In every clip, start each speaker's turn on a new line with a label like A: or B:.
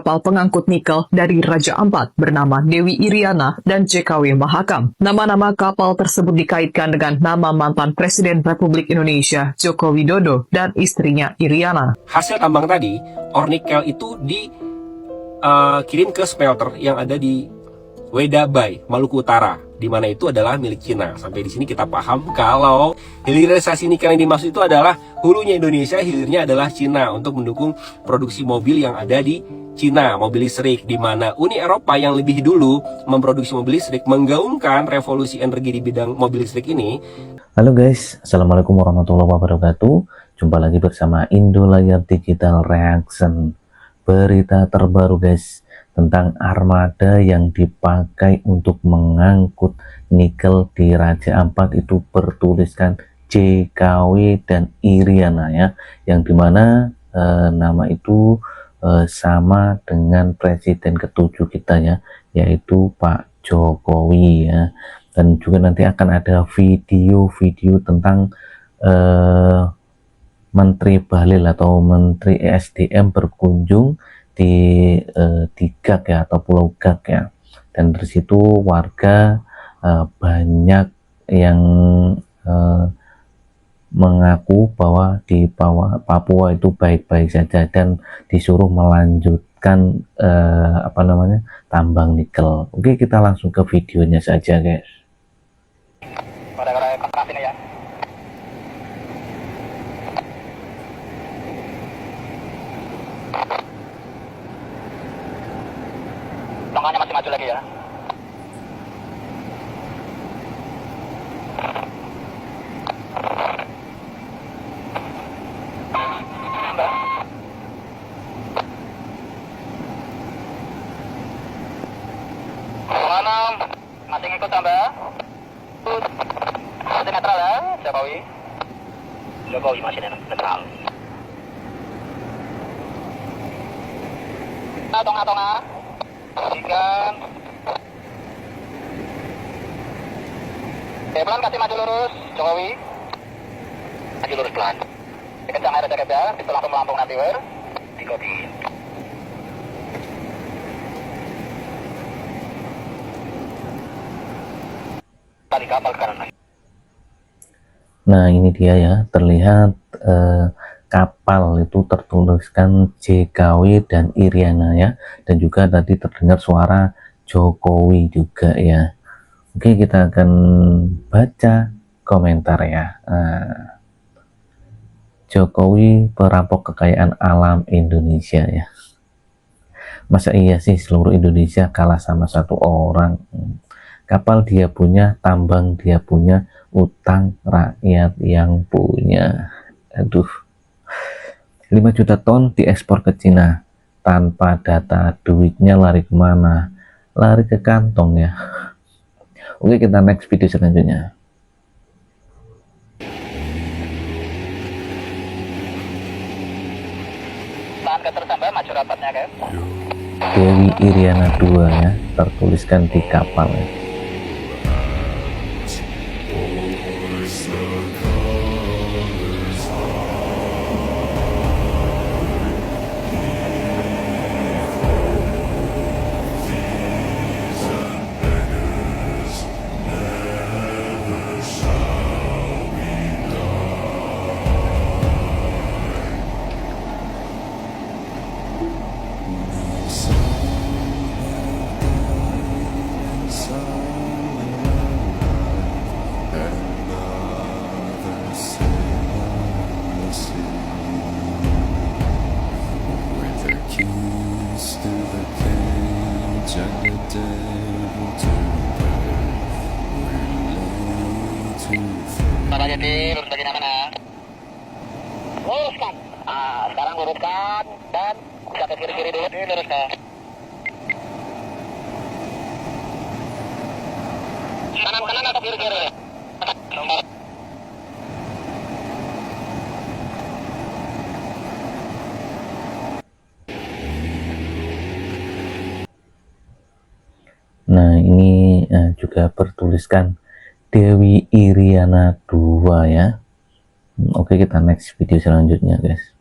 A: kapal pengangkut nikel dari Raja Ampat bernama Dewi Iriana dan JKW Mahakam. Nama-nama kapal tersebut dikaitkan dengan nama mantan Presiden Republik Indonesia Joko Widodo dan istrinya Iriana.
B: Hasil tambang tadi, ore nikel itu dikirim ke smelter yang ada di Weda Bay, Maluku Utara, di mana itu adalah milik Cina. Sampai di sini kita paham kalau hilirisasi nikel yang dimaksud itu adalah hulunya Indonesia, hilirnya adalah Cina untuk mendukung produksi mobil yang ada di Cina, mobil listrik, di mana Uni Eropa yang lebih dulu memproduksi mobil listrik menggaungkan revolusi energi di bidang mobil listrik ini.
C: Halo guys, Assalamualaikum warahmatullahi wabarakatuh. Jumpa lagi bersama Indolayar Digital Reaction. Berita terbaru guys, tentang armada yang dipakai untuk mengangkut nikel di Raja Ampat itu bertuliskan JKW dan Iriana ya, yang dimana nama itu sama dengan presiden ketujuh kita ya, yaitu Pak Jokowi ya. Dan juga nanti akan ada video-video tentang Menteri Bahlil atau Menteri ESDM berkunjung di GAG ya, atau Pulau GAG ya, dan dari situ warga banyak yang mengaku bahwa di Papua itu baik-baik saja dan disuruh melanjutkan tambang nikel. Oke, kita langsung ke videonya saja guys.
D: Tongkangnya masih maju lagi ya. Mana masih ngikut tambah? Masih netral ya, Jokowi. Jokowi masih netral. Tongah-tongah. Ikan. Oke, pelan kasih maju lurus, Jokowi. Maju lurus pelan. Kencang air jaket ya, bisa langsung melampung nanti wer. Dikodi. Tadi kapal kanan lagi.
C: Nah ini dia ya, terlihat kapal itu tertuliskan JKW dan Iriana ya, dan juga tadi terdengar suara Jokowi juga ya. Oke, kita akan baca komentar ya. Jokowi perampok kekayaan alam Indonesia ya. Masa iya sih seluruh Indonesia kalah sama satu orang? Kapal dia punya, tambang dia punya, utang rakyat yang punya. Aduh, 5 juta ton diekspor ke Cina tanpa data, duitnya lari kemana? Lari ke kantong ya. Oke, kita next video selanjutnya.
D: Tahan ke tersambah, maju rapatnya guys.
C: Dewi Iriana 2 ya, tertuliskan di kapal ya.
D: Bapak jadi lurus bagian mana? Luruskan. Sekarang luruskan dan bisa ke kiri-kiri dulu, luruskan. Kanan-kanan atau kiri-kiri?
C: Nah ini juga bertuliskan Dewi Iriana 2 ya. Oke, kita next video selanjutnya guys.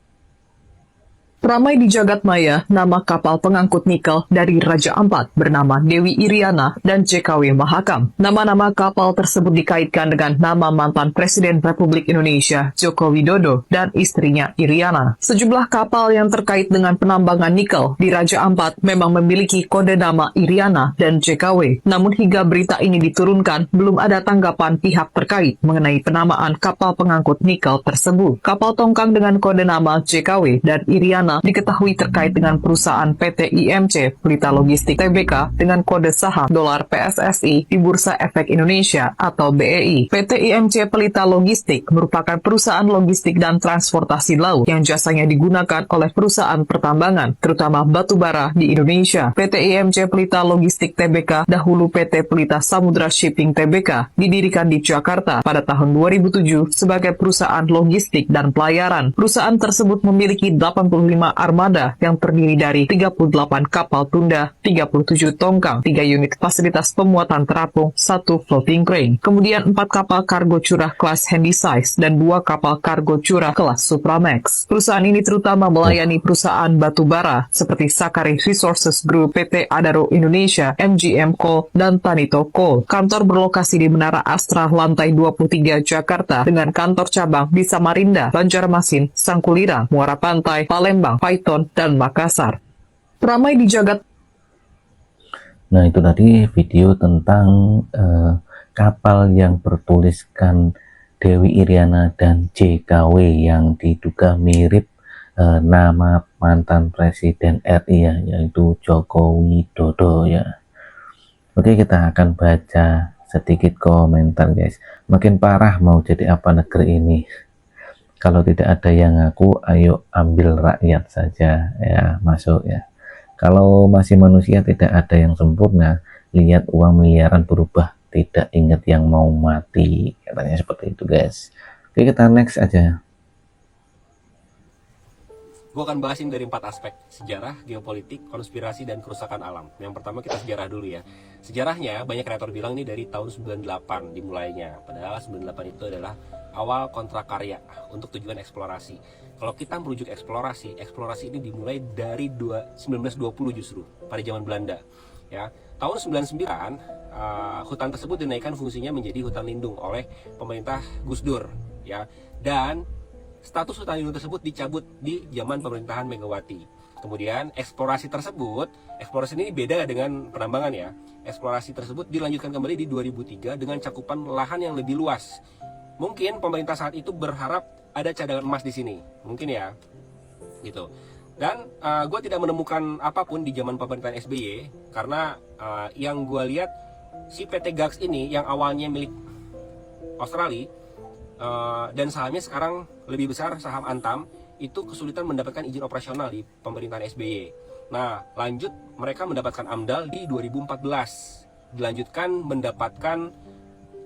A: Ramai di jagat maya nama kapal pengangkut nikel dari Raja Ampat bernama Dewi Iriana dan JKW Mahakam. Nama-nama kapal tersebut dikaitkan dengan nama mantan Presiden Republik Indonesia Joko Widodo dan istrinya Iriana. Sejumlah kapal yang terkait dengan penambangan nikel di Raja Ampat memang memiliki kode nama Iriana dan JKW. Namun hingga berita ini diturunkan, belum ada tanggapan pihak terkait mengenai penamaan kapal pengangkut nikel tersebut. Kapal tongkang dengan kode nama JKW dan Iriana diketahui terkait dengan perusahaan PT IMC Pelita Logistik Tbk dengan kode saham dolar PSSI di Bursa Efek Indonesia atau BEI. PT IMC Pelita Logistik merupakan perusahaan logistik dan transportasi laut yang jasanya digunakan oleh perusahaan pertambangan, terutama batubara di Indonesia. PT IMC Pelita Logistik Tbk, dahulu PT Pelita Samudra Shipping Tbk, didirikan di Jakarta pada tahun 2007 sebagai perusahaan logistik dan pelayaran. Perusahaan tersebut memiliki 85 armada yang terdiri dari 38 kapal tunda, 37 tongkang, 3 unit fasilitas pemuatan terapung, 1 floating crane, kemudian 4 kapal kargo curah kelas handysize dan 2 kapal kargo curah kelas Supramax. Perusahaan ini terutama melayani perusahaan batubara seperti Sakari Resources Group, PT Adaro Indonesia, MGM Coal, dan Tanito Coal. Kantor berlokasi di Menara Astra lantai 23 Jakarta dengan kantor cabang di Samarinda, Banjarmasin, Sangkulirang, Muara Pantai, Palembang, Python, dan Makassar. Ramai di jagat.
C: Nah, itu tadi video tentang kapal yang bertuliskan Dewi Iriana dan JKW yang diduga mirip nama mantan Presiden RI ya, yaitu Joko Widodo ya. Oke, kita akan baca sedikit komentar guys. Makin parah mau jadi apa negeri ini. Kalau tidak ada yang ngaku, ayo ambil rakyat saja ya, masuk ya. Kalau masih manusia tidak ada yang sempurna, lihat uang miliaran berubah, tidak ingat yang mau mati. Katanya seperti itu guys. Oke, kita next aja.
B: Gue akan bahasin dari 4 aspek: sejarah, geopolitik, konspirasi, dan kerusakan alam. Yang pertama kita sejarah dulu ya. Sejarahnya banyak kreator bilang ini dari tahun 98 dimulainya. Padahal 98 itu adalah awal kontrak karya untuk tujuan eksplorasi. Kalau kita merujuk eksplorasi ini dimulai dari 1920 justru pada zaman Belanda. Ya, tahun 99 hutan tersebut dinaikkan fungsinya menjadi hutan lindung oleh pemerintah Gus Dur. Ya, dan status hutan lindung tersebut dicabut di zaman pemerintahan Megawati. Kemudian eksplorasi ini beda dengan penambangan ya. Eksplorasi tersebut dilanjutkan kembali di 2003 dengan cakupan lahan yang lebih luas. Mungkin pemerintah saat itu berharap ada cadangan emas di sini, mungkin ya, gitu. Dan gue tidak menemukan apapun di zaman pemerintahan SBY karena yang gue lihat si PT GAX ini yang awalnya milik Australia dan sahamnya sekarang lebih besar saham Antam, itu kesulitan mendapatkan izin operasional di pemerintahan SBY. Nah, lanjut mereka mendapatkan AMDAL di 2014, dilanjutkan mendapatkan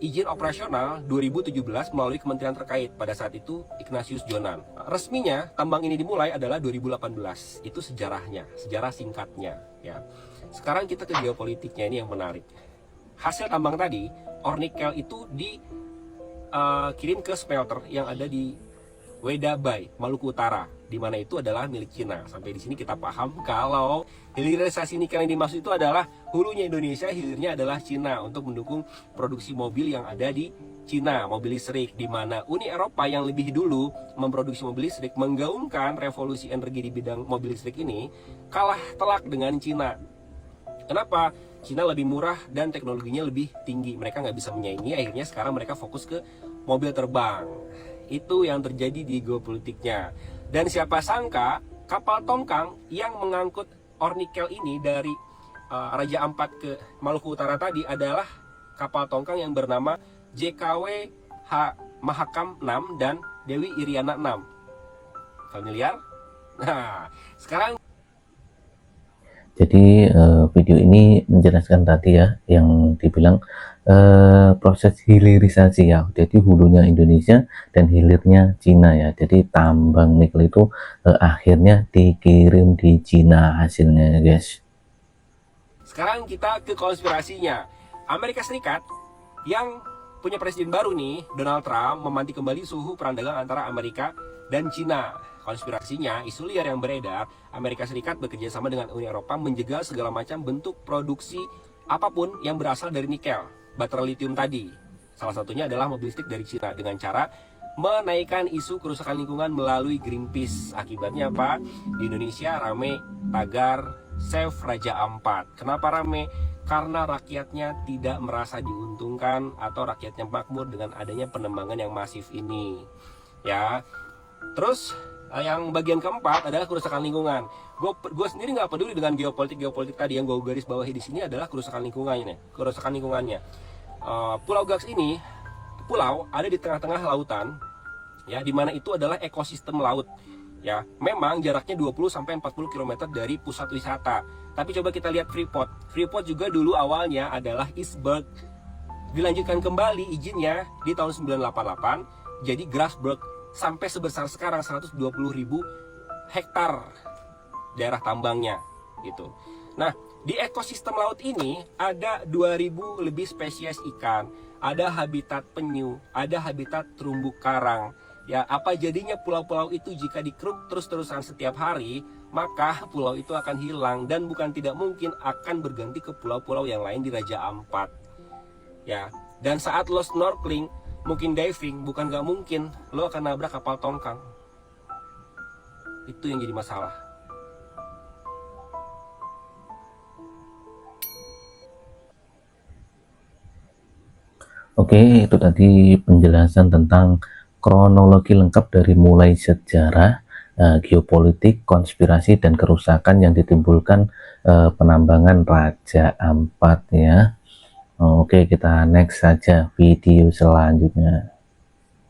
B: izin operasional 2017 melalui kementerian terkait, pada saat itu Ignatius Jonan. Resminya tambang ini dimulai adalah 2018. Itu sejarahnya, sejarah singkatnya ya. Sekarang kita ke geopolitiknya, ini yang menarik. Hasil tambang tadi, ore nikel itu dikirim ke smelter yang ada di Weda Bay, Maluku Utara, di mana itu adalah milik Cina. Sampai di sini kita paham kalau hilirisasi nikel yang dimaksud itu adalah hulunya Indonesia, hilirnya adalah Cina untuk mendukung produksi mobil yang ada di Cina, mobil listrik, di mana Uni Eropa yang lebih dulu memproduksi mobil listrik, menggaungkan revolusi energi di bidang mobil listrik ini, kalah telak dengan Cina. Kenapa? Cina lebih murah dan teknologinya lebih tinggi, mereka nggak bisa menyaingi, akhirnya sekarang mereka fokus ke mobil terbang. Itu yang terjadi di geopolitiknya. Dan siapa sangka kapal tongkang yang mengangkut ore nikel ini dari Raja Ampat ke Maluku Utara tadi adalah kapal tongkang yang bernama JKW Mahakam 6 dan Dewi Iriana 6. Familiar? Nah, sekarang
C: jadi video ini menjelaskan tadi ya yang dibilang proses hilirisasi ya. Jadi hulunya Indonesia dan hilirnya Cina ya. Jadi tambang nikel itu akhirnya dikirim di Cina hasilnya guys.
B: Sekarang kita ke konspirasinya. Amerika Serikat yang punya presiden baru nih, Donald Trump, memantik kembali suhu perang dagang antara Amerika dan Cina. Konspirasinya, isu liar yang beredar, Amerika Serikat bekerja sama dengan Uni Eropa menjegal segala macam bentuk produksi apapun yang berasal dari nikel, baterai lithium tadi. Salah satunya adalah mobil listrik dari Cina dengan cara menaikkan isu kerusakan lingkungan melalui Greenpeace. Akibatnya apa? Di Indonesia rame tagar Save Raja Ampat. Kenapa rame? Karena rakyatnya tidak merasa diuntungkan atau rakyatnya makmur dengan adanya penembangan yang masif ini. Ya, terus yang bagian keempat adalah kerusakan lingkungan. Gue sendiri nggak peduli dengan geopolitik tadi, yang gue garis bawahi di sini adalah kerusakan lingkungannya. Pulau Gax ini pulau ada di tengah-tengah lautan, ya, di mana itu adalah ekosistem laut. Ya, memang jaraknya 20-40 km dari pusat wisata. Tapi coba kita lihat Freeport. Freeport juga dulu awalnya adalah iceberg. Dilanjutkan kembali izinnya di tahun 1988 jadi Grasberg, sampai sebesar sekarang 120.000 hektar daerah tambangnya gitu. Nah, di ekosistem laut ini ada 2.000 lebih spesies ikan, ada habitat penyu, ada habitat terumbu karang. Ya, apa jadinya pulau-pulau itu jika dikeruk terus-terusan setiap hari? Maka pulau itu akan hilang dan bukan tidak mungkin akan berganti ke pulau-pulau yang lain di Raja Ampat. Ya, dan saat lo snorkeling, mungkin diving, bukan gak mungkin lo akan nabrak kapal tongkang. Itu yang jadi masalah.
C: Oke, itu tadi penjelasan tentang kronologi lengkap dari mulai sejarah, geopolitik, konspirasi, dan kerusakan yang ditimbulkan penambangan Raja Ampat ya. Oke, kita next saja video selanjutnya.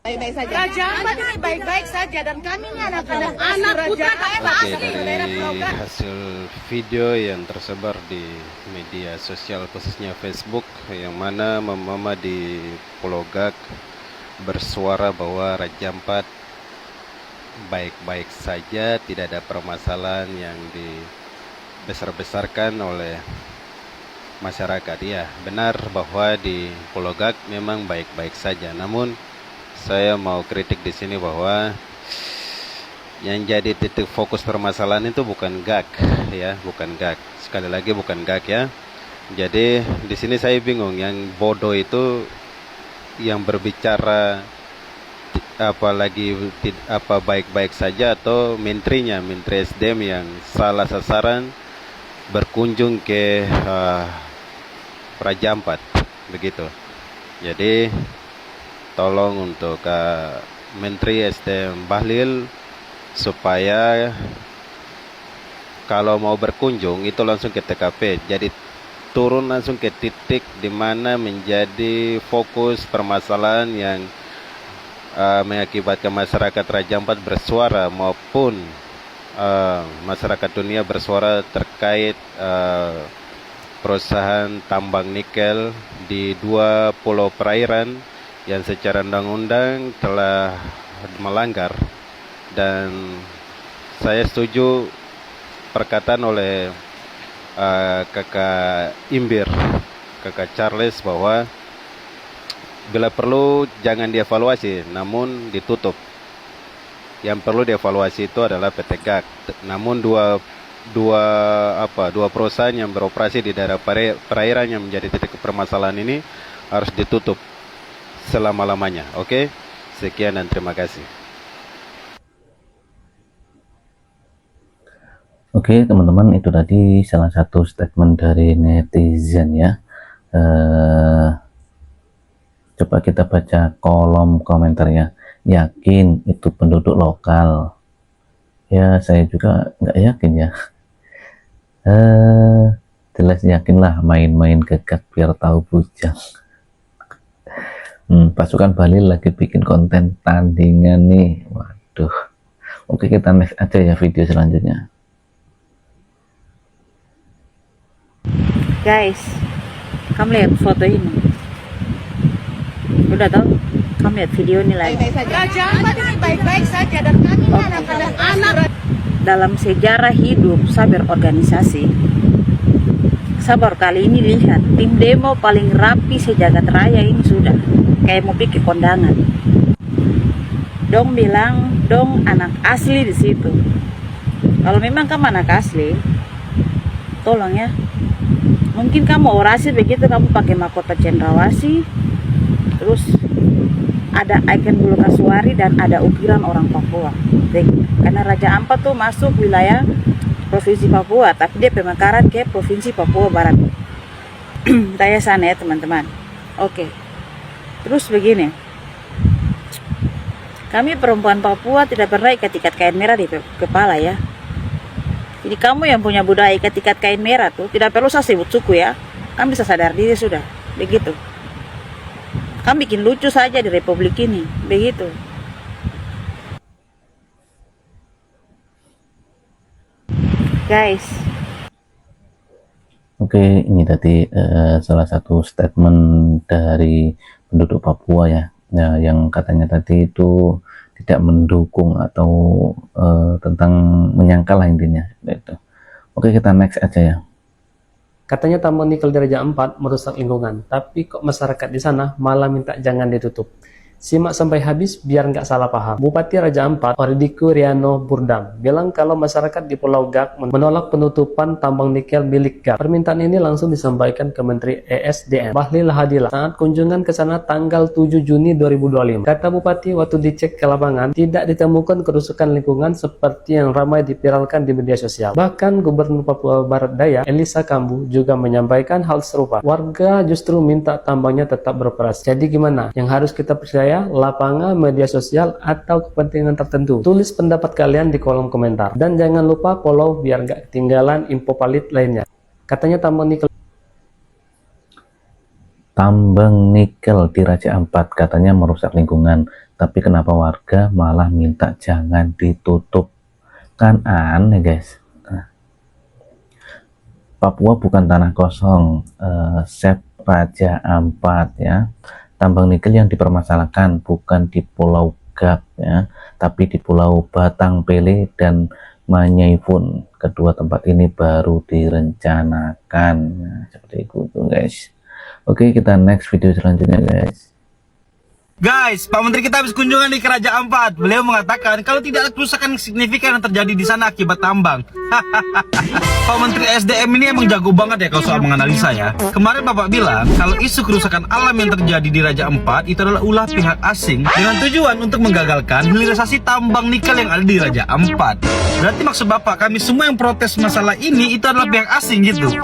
E: Baik-baik saja. Raja Ampat ini baik-baik saja dan kami ini anak-anak Raja Ampat.
F: Oke, dari hasil video yang tersebar di media sosial khususnya Facebook, yang mana mama di Pulau Gak bersuara bahwa Raja Ampat baik-baik saja, tidak ada permasalahan yang dibesar-besarkan oleh masyarakat. Ya, benar bahwa di Pulau Gak memang baik-baik saja. Namun saya mau kritik di sini bahwa yang jadi titik fokus permasalahan itu bukan Gak, ya, bukan Gak. Sekali lagi bukan Gak ya. Jadi di sini saya bingung, yang bodoh itu yang berbicara apalagi apa baik-baik saja, atau menteri SDM yang salah sasaran berkunjung ke Raja Ampat begitu. Jadi tolong untuk Menteri SDM Bahlil supaya kalau mau berkunjung itu langsung ke TKP, jadi turun langsung ke titik di mana menjadi fokus permasalahan yang mengakibatkan masyarakat Raja Ampat bersuara maupun masyarakat dunia bersuara terkait perusahaan tambang nikel di 2 pulau perairan yang secara undang-undang telah melanggar. Dan saya setuju perkataan oleh kakak Imbir, kakak Charles, bahwa bila perlu jangan dievaluasi, namun ditutup. Yang perlu dievaluasi itu adalah PT GAK. Namun dua perusahaan yang beroperasi di daerah perairan yang menjadi titik permasalahan ini harus ditutup selama-lamanya. Oke, sekian dan terima kasih.
C: Oke teman-teman, itu tadi salah satu statement dari netizen ya. Coba kita baca kolom komentarnya. Yakin itu penduduk lokal? Ya saya juga nggak yakin ya. Jelas yakinlah main-main ke GAK biar tahu bujang. Pasukan Bahlil lagi bikin konten tandingan nih. Waduh. Oke, kita next aja ya video selanjutnya.
G: Guys, kamu lihat foto ini. Udah tahu? Kamu lihat video ini lagi.
E: Raja Ampat ini baik-baik saja dan kami ini anak-anak.
G: Dalam sejarah hidup saya berorganisasi, saya baru kali ini lihat tim demo paling rapi sejagat raya ini sudah kayak mau bikin kondangan. Dong bilang dong anak asli di situ. Kalau memang kamu anak asli, tolong ya. Mungkin kamu orasi begitu, kamu pakai mahkota cendrawasih, terus ada ikon bulu kasuari dan ada ukiran orang Papua. Karena Raja Ampat tuh masuk wilayah Provinsi Papua, tapi dia pemekaran ke Provinsi Papua Barat. Tanya sana ya teman-teman. Oke. Terus begini. Kami perempuan Papua tidak pernah ikat-ikat kain merah di kepala ya. Jadi kamu yang punya budaya ikat-ikat kain merah tuh tidak perlu saya sebut suku ya. Kamu bisa sadar diri sudah. Begitu. Kamu bikin lucu saja di Republik ini. Begitu. Guys.
C: Oke, ini tadi salah satu statement dari penduduk Papua ya, yang katanya tadi itu tidak mendukung atau tentang menyangkal lah intinya gitu. Oke, kita next aja ya.
H: Katanya tambang nikel di Raja Ampat merusak lingkungan, tapi kok masyarakat di sana malah minta jangan ditutup. Simak sampai habis biar nggak salah paham. Bupati Raja Ampat, Ordiku Riano Burdam, bilang kalau masyarakat di Pulau Gak menolak penutupan tambang nikel milik Gak. Permintaan ini langsung disampaikan ke Menteri ESDM, Bahlil Lahadilah, saat kunjungan ke sana tanggal 7 Juni 2025. Kata Bupati, waktu dicek ke lapangan, tidak ditemukan kerusakan lingkungan seperti yang ramai dipiralkan di media sosial. Bahkan Gubernur Papua Barat Daya, Elisa Kambu, juga menyampaikan hal serupa. Warga justru minta tambangnya tetap beroperasi. Jadi gimana? Yang harus kita percaya, lapangan, media sosial, atau kepentingan tertentu? Tulis pendapat kalian di kolom komentar. Dan jangan lupa follow biar nggak ketinggalan info valid lainnya. Katanya tambang nikel
C: Di Raja Ampat katanya merusak lingkungan, tapi kenapa warga malah minta jangan ditutup? Kan aneh guys. Papua bukan tanah kosong, Sep Raja Ampat ya. Tambang nikel yang dipermasalahkan bukan di Pulau Gap ya, tapi di Pulau Batang Pele dan Manyaifun. Kedua tempat ini baru direncanakan. Nah, seperti itu guys. Oke, kita next video selanjutnya guys.
I: Guys, Pak Menteri kita habis kunjungan di Kerajaan Ampat. Beliau mengatakan kalau tidak ada kerusakan signifikan yang terjadi di sana akibat tambang. Pak Menteri SDM ini emang jago banget ya kalau soal menganalisa ya. Kemarin Bapak bilang kalau isu kerusakan alam yang terjadi di Raja Ampat itu adalah ulah pihak asing dengan tujuan untuk menggagalkan hilirisasi tambang nikel yang ada di Raja Ampat. Berarti maksud Bapak, kami semua yang protes masalah ini itu adalah pihak asing gitu.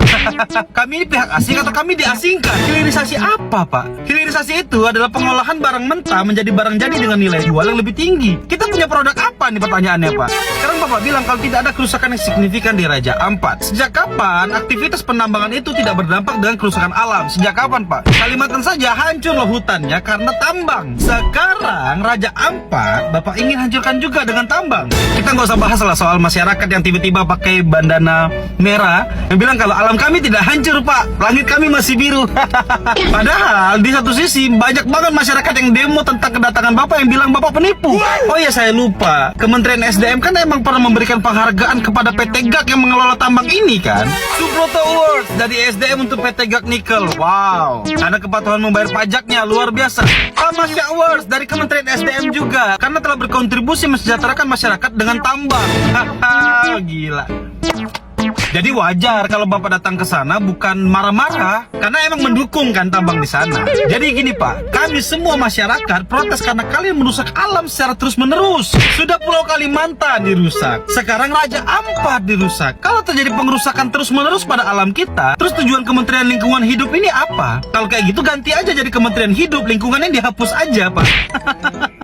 I: Kami ini pihak asing atau kami diasingkan? Hilirisasi apa Pak? Hilirisasi itu adalah pengolahan barang mentah menjadi barang jadi dengan nilai jual yang lebih tinggi. Kita punya produk apa nih pertanyaannya Pak? Sekarang Bapak bilang kalau tidak ada kerusakan yang signifikan di Raja Ampat. Sejak kapan aktivitas penambangan itu tidak berdampak dengan kerusakan alam? Sejak kapan Pak? Kalimantan saja hancur loh hutannya karena tambang. Sekarang Raja Ampat Bapak ingin hancurkan juga dengan tambang. Kita nggak usah bahas lah soal masyarakat yang tiba-tiba pakai bandana merah yang bilang kalau alam kami tidak hancur Pak, langit kami masih biru. Padahal di satu sisi banyak banget masyarakat yang demo tentang kedatangan Bapak yang bilang Bapak penipu. Oh iya, saya lupa, Kementerian SDM kan emang pernah memberikan penghargaan kepada PT GAK yang mengelola tambang ini kan. Subroto Awards dari SDM untuk PT GAK Nikel. Wow, karena kepatuhan membayar pajaknya luar biasa. Tamasya Awards dari Kementerian SDM juga karena telah berkontribusi mensejahterakan masyarakat dengan tambang. Haha, gila. Jadi wajar kalau Bapak datang ke sana bukan marah-marah karena emang mendukung kan tambang di sana. Jadi gini Pak, kami semua masyarakat protes karena kalian merusak alam secara terus-menerus. Sudah Pulau Kalimantan dirusak, sekarang Raja Ampat dirusak. Kalau terjadi pengerusakan terus-menerus pada alam kita, terus tujuan Kementerian Lingkungan Hidup ini apa? Kalau kayak gitu ganti aja jadi Kementerian Hidup, lingkungannya dihapus aja Pak.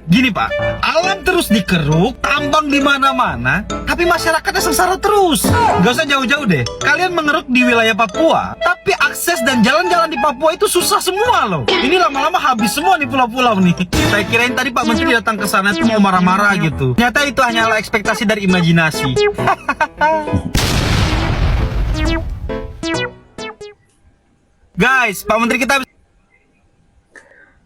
I: Gini Pak, alam terus dikeruk, tambang di mana-mana, tapi masyarakatnya sengsara terus. Gak usah jauh-jauh deh. Kalian mengeruk di wilayah Papua, tapi akses dan jalan-jalan di Papua itu susah semua loh. Ini lama-lama habis semua nih pulau-pulau nih. Saya kirain tadi Pak Menteri datang ke sana itu mau marah-marah gitu. Ternyata itu hanyalah ekspektasi dari imajinasi. Guys, Pak Menteri kita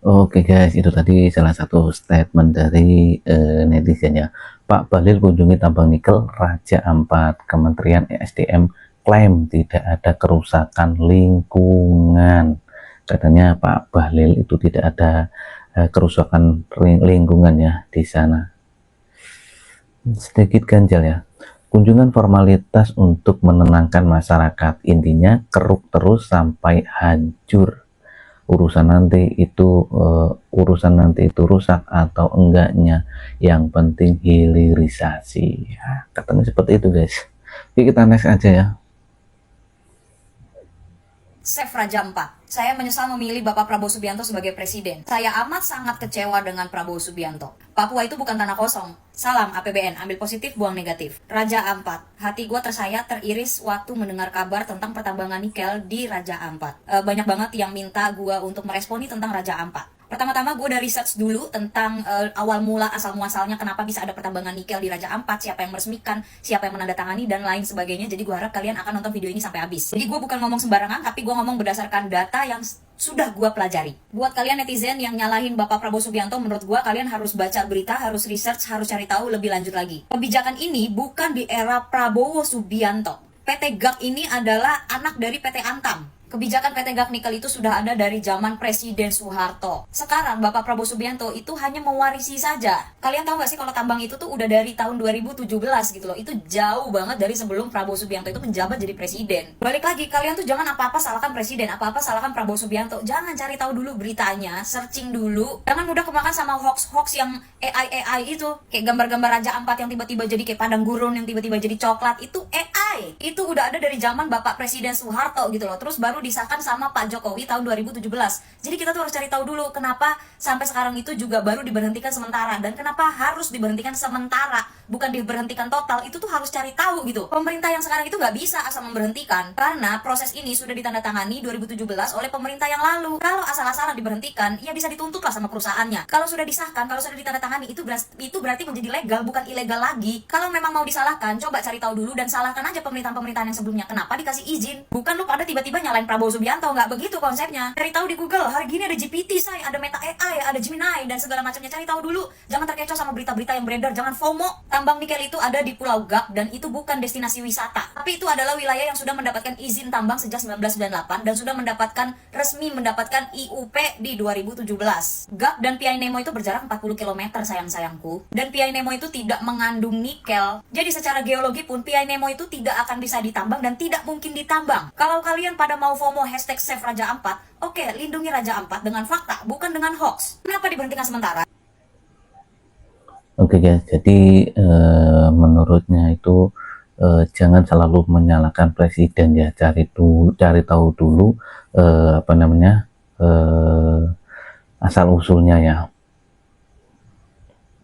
C: Oke guys, itu tadi salah satu statement dari netizen ya. Pak Bahlil kunjungi tambang nikel Raja Ampat. Kementerian ESDM klaim tidak ada kerusakan lingkungan. Katanya Pak Bahlil itu tidak ada kerusakan lingkungan ya di sana. sedikit ganjal ya. Kunjungan formalitas untuk menenangkan masyarakat, intinya keruk terus sampai hancur. Urusan nanti itu rusak atau enggaknya, yang penting hilirisasi ya, katanya seperti itu guys. Oke, kita next aja ya.
J: Chef Raja 4. Saya menyesal memilih Bapak Prabowo Subianto sebagai presiden. Saya amat sangat kecewa dengan Prabowo Subianto. Papua itu bukan tanah kosong. Salam APBN, ambil positif, buang negatif. Raja Ampat. Hati gue tersayat, teriris waktu mendengar kabar tentang pertambangan nikel di Raja Ampat. Banyak banget yang minta gue untuk meresponi tentang Raja Ampat. Pertama-tama gue udah research dulu tentang awal mula asal muasalnya kenapa bisa ada pertambangan nikel di Raja Ampat, siapa yang meresmikan, siapa yang menandatangani, dan lain sebagainya. Jadi gue harap kalian akan nonton video ini sampai habis. Jadi gue bukan ngomong sembarangan, tapi gue ngomong berdasarkan data yang sudah gue pelajari. Buat kalian netizen yang nyalahin Bapak Prabowo Subianto, menurut gue kalian harus baca berita, harus research, harus cari tahu lebih lanjut lagi. Kebijakan ini bukan di era Prabowo Subianto. PT GAK ini adalah anak dari PT Antam. Kebijakan PT GAK Nikel itu sudah ada dari zaman Presiden Soeharto. Sekarang Bapak Prabowo Subianto itu hanya mewarisi saja. Kalian tahu gak sih kalau tambang itu tuh udah dari tahun 2017 gitu loh. Itu jauh banget dari sebelum Prabowo Subianto itu menjabat jadi presiden. Balik lagi, kalian tuh jangan apa-apa salahkan presiden, apa-apa salahkan Prabowo Subianto. Jangan cari tahu dulu beritanya, searching dulu. Jangan mudah kemakan sama hoax-hoax yang AI itu. Kayak gambar-gambar Raja Ampat yang tiba-tiba jadi kayak padang gurun, yang tiba-tiba jadi coklat. Itu AI. Itu udah ada dari zaman Bapak Presiden Soeharto gitu loh. Terus baru disahkan sama Pak Jokowi tahun 2017. Jadi kita tuh harus cari tahu dulu kenapa sampai sekarang itu juga baru diberhentikan sementara, dan kenapa harus diberhentikan sementara, bukan diberhentikan total. Itu tuh harus cari tahu gitu. Pemerintah yang sekarang itu nggak bisa asal memberhentikan, karena proses ini sudah ditandatangani 2017 oleh pemerintah yang lalu. Kalau asal-asalan diberhentikan, ya bisa dituntut lah sama perusahaannya. Kalau sudah disahkan, kalau sudah ditandatangani, itu berarti menjadi legal, bukan ilegal lagi. Kalau memang mau disalahkan, coba cari tahu dulu dan salahkan aja pemerintahan-pemerintahan yang sebelumnya. Kenapa dikasih izin? Bukan lu pada tiba-tiba nyalain Prabowo Subianto, nggak begitu konsepnya. Cari tahu di Google, hari gini ada GPT, ada Meta AI, ada Gemini, dan segala macamnya. Cari tahu dulu, jangan terkecoh sama berita-berita yang beredar, jangan FOMO. Tambang nikel itu ada di Pulau GAK, dan itu bukan destinasi wisata. Tapi itu adalah wilayah yang sudah mendapatkan izin tambang sejak 1998, dan sudah resmi mendapatkan IUP di 2017. GAK dan Piai Nemo itu berjarak 40 km sayang-sayangku. Dan Piai Nemo itu tidak mengandung nikel. Jadi secara geologi pun Piai Nemo itu tidak akan bisa ditambang dan tidak mungkin ditambang. Kalau kalian pada mau FOMO #Save Raja Ampat, oke, lindungi Raja Ampat dengan fakta, bukan dengan hoax. Kenapa diberhentikan sementara?
C: Oke guys, jadi menurutnya itu jangan selalu menyalahkan presiden ya, cari tahu dulu asal usulnya ya.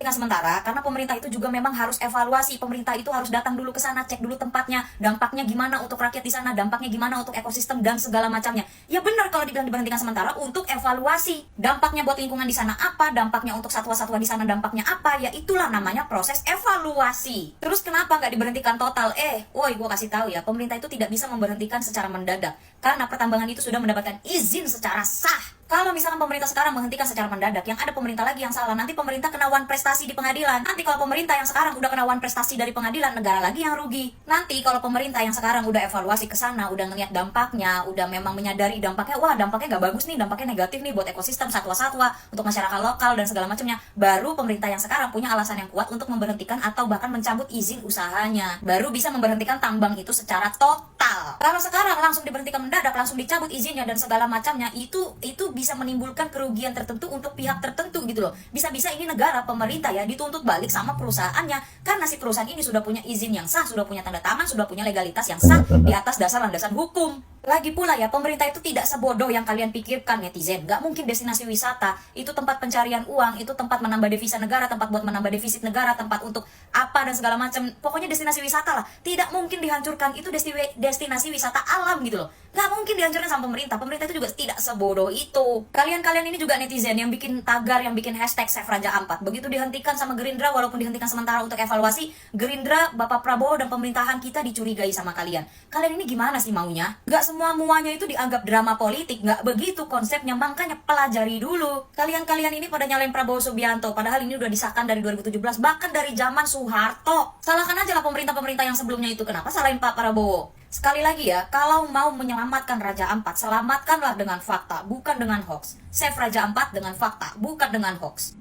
J: Sementara, karena pemerintah itu juga memang harus evaluasi. Pemerintah itu harus datang dulu ke sana, cek dulu tempatnya, dampaknya gimana untuk rakyat di sana, dampaknya gimana untuk ekosistem dan segala macamnya. Ya benar kalau dibilang diberhentikan sementara untuk evaluasi. Dampaknya buat lingkungan di sana apa, dampaknya untuk satwa-satwa di sana dampaknya apa, ya itulah namanya proses evaluasi. Terus kenapa nggak diberhentikan total? Woi, gue kasih tahu ya, pemerintah itu tidak bisa memberhentikan secara mendadak, karena pertambangan itu sudah mendapatkan izin secara sah. Kalau misalkan pemerintah sekarang menghentikan secara mendadak, yang ada pemerintah lagi yang salah. Nanti pemerintah kena wan prestasi di pengadilan. Nanti kalau pemerintah yang sekarang udah kena wan prestasi dari pengadilan, negara lagi yang rugi. Nanti kalau pemerintah yang sekarang udah evaluasi ke sana, udah ngeliat dampaknya, udah memang menyadari dampaknya, wah dampaknya gak bagus nih, dampaknya negatif nih buat ekosistem, satwa-satwa, untuk masyarakat lokal dan segala macamnya, baru pemerintah yang sekarang punya alasan yang kuat untuk memberhentikan atau bahkan mencabut izin usahanya. Baru bisa memberhentikan tambang itu secara total. Kalau sekarang langsung diberhentikan mendadak, langsung dicabut izinnya dan segala macamnya, itu bisa menimbulkan kerugian tertentu untuk pihak tertentu gitu loh. Bisa-bisa ini negara, pemerintah ya, dituntut balik sama perusahaannya, karena si perusahaan ini sudah punya izin yang sah, sudah punya tanda tangan, sudah punya legalitas yang sah di atas dasar landasan hukum. Lagi pula ya, pemerintah itu tidak sebodoh yang kalian pikirkan netizen. Gak mungkin destinasi wisata itu tempat pencarian uang, itu tempat menambah devisa negara, tempat buat menambah defisit negara, tempat untuk apa dan segala macam. Pokoknya destinasi wisata lah. Tidak mungkin dihancurkan, itu destinasi wisata alam gitu loh. Gak mungkin dihancurkan sama pemerintah. Pemerintah itu juga tidak sebodoh itu. Kalian ini juga netizen yang bikin tagar, yang bikin #Save Raja Ampat. Begitu dihentikan sama Gerindra, walaupun dihentikan sementara untuk evaluasi, Gerindra, Bapak Prabowo dan pemerintahan kita dicurigai sama kalian. Kalian ini gimana sih maunya? Gak semuanya itu dianggap drama politik, nggak begitu konsepnya, makanya pelajari dulu. Kalian ini pada nyalain Prabowo Subianto, padahal ini udah disahkan dari 2017, bahkan dari zaman Soeharto. Salahkan aja lah pemerintah-pemerintah yang sebelumnya itu, kenapa salahin Pak Prabowo? Sekali lagi ya, kalau mau menyelamatkan Raja Ampat, selamatkanlah dengan fakta, bukan dengan hoax. Save Raja Ampat dengan fakta, bukan dengan hoax.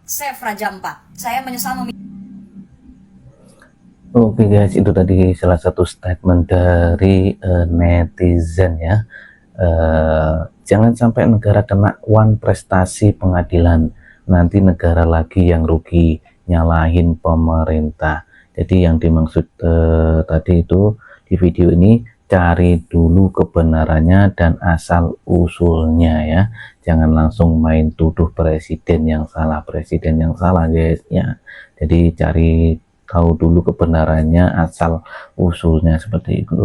J: Save Raja Ampat. Saya menyesal
C: Oke guys, itu tadi salah satu statement dari netizen ya. Jangan sampai negara kena wan prestasi pengadilan, nanti negara lagi yang rugi, nyalahin pemerintah. Jadi yang dimaksud tadi itu di video ini, cari dulu kebenarannya dan asal usulnya ya. Jangan langsung main tuduh presiden yang salah guys ya. Jadi cari tahu dulu kebenarannya, asal usulnya seperti itu.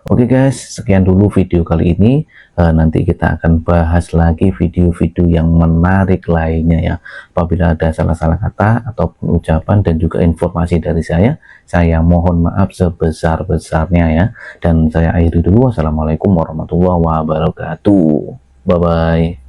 C: Oke guys, sekian dulu video kali ini. Nanti kita akan bahas lagi video-video yang menarik lainnya ya. Apabila ada salah-salah kata ataupun ucapan dan juga informasi dari saya mohon maaf sebesar-besarnya ya. Dan saya akhiri dulu. Wassalamualaikum warahmatullahi wabarakatuh. Bye bye.